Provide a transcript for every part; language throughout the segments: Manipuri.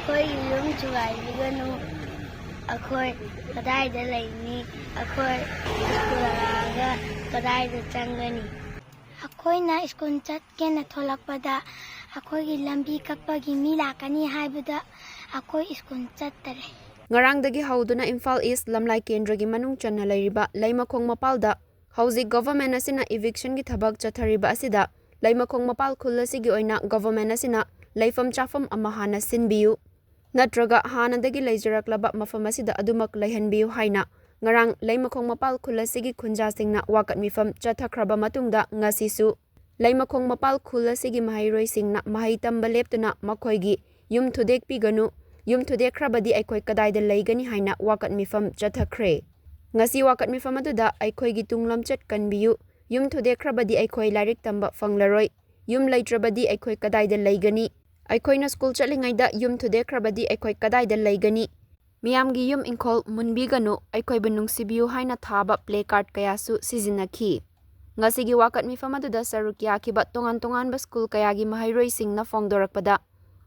Eikhoi yum chuai biganu. Eikhoi Kadaida laini. Eikhoi Chatlaga Kadaida Changgani. Eikhoina school chatken Hallakpada. Eikhoi lambi kapagi mi lakani haibada. Eikhoi school chattare. Ngarangdagi hauduna Imphal East Lamlai Kendragi manung channa lairiba Laimakhong Mapalda hauzik government asina eviction gi thabak chathariba asida Laimakhong Mapal khul asigi oina government asina laifam chafam ama hana sinbiu natraga hanadagi leijaraklaba mafam asida adumak laihanbiu haina ngarang Laimakhong Mapal khul asigi khunja singna wakat mifam chathakraba matungda ngasisu Laimakhong Mapal khul asigi Maheiroi singna mahai tamba leptuna makhoigi yum thudek piganu yum Thudeklamlabadi Eikhoi Kadaida laigani haina wakat mifam chathakre ngasi wakat mifam aduda Eikhoi gi tunglam chat kanbiu yum Thudeklamlabadi Eikhoi lairik tamba fanglaroi yum laitrabadi Eikhoi Kadaida laigani Eikhoina school chatlingaida yum Thudeklamlabadi Eikhoi Kadaida laigani miyamgi yum inkhol munbiganu Eikhoi bunungsibiu haina thaba placard kayasu sizinakhi ngasi gi wakat mifam aduda saruk yakiba tongan ba school kayagi Maheiroi singna fongdorakpada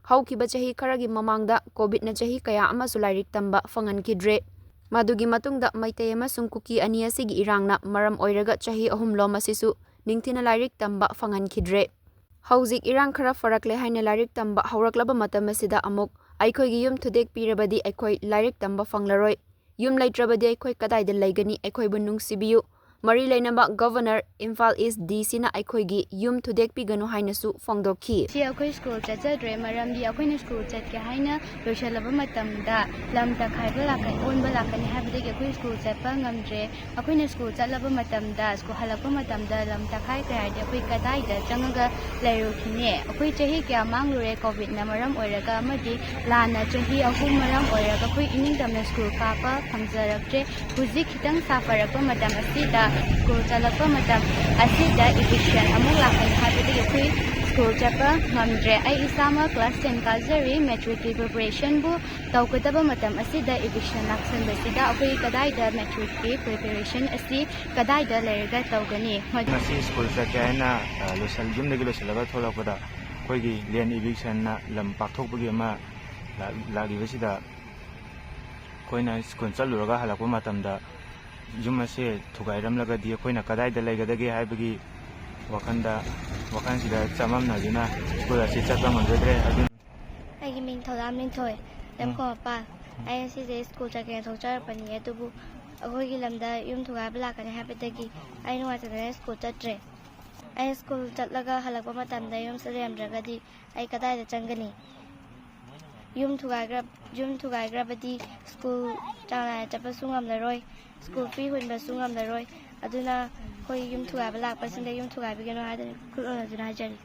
haukiba chahi kharagi mamangda covid na chahi kaya ama sulairik tamba fangan kidre madugi matungda maitei ama sungkuki ani asigi irangna maram oiraga chahi ahumlo masisu ningthina lairik tamba fangan kidre hauzik irang khara farakle haina lairik tamba hauraklaba matam asida amuk Eikhoi gi yum thudek pirabadi Eikhoi lairik tamba fanglaroi yum laitrabadi Eikhoi Kadaida laigani Eikhoi bunung sibiu mari lainaba governor Imphal East DC na Eikhoi gi yum thudek piganu haina su fongdokhi Si Eikhoi school chadre maramdi Eikhoina school chatke haina loishalaba matamda lamta khaiba lakan onba lakani habdegi Eikhoi school chatpa ngamdre Eikhoina school chatlaba matamda school halakpa matamda lamta khai kayade Eikhoi Kadaida changaga lairokine Eikhoi chahi kya manglure covid na maram oiraga amadi lana chahi ahum maram oiraga Eikhoi iningdamna school kapa phangjaraktre huzik khitang safarakpa matam asida school chalakpa matam asida eviction amuk lakani habdegi Eikhoi school chapa ngamdre ai isama class 10 kazari metric preparation bu tawkataba matam asida eviction laksan basida Eikhoi Kadaida metric preparation asi Kadaida lerga tawgani ngasi school chakyaina losal jumdagi losalaga tholakpada khoigi len eviction na lam pathokbagi ma lagibasida khoina school chaluraga halakpa matamda jumase thugairamlagadi khoina Kadaida laigadagi haibagi wakansida chamamnadina school asi chatpa manjadre adun aigi ming Thudeklamlabadi lemko pa ai asi school chakya thokcharapani adubu Eikhoi lamda yum thugaiba lakani habdegi ai nuwatana school chatre ai school Chatlaga halakpa matamda yum saremdragadi ai Kadaida changgani yum Thudeklamlabadi school chana chapa sungamlaroi school fee hunba sungamlaroi aduna Eikhoi yum thugaiba lakpa sinda yum thugaiba geno hadani kulona jari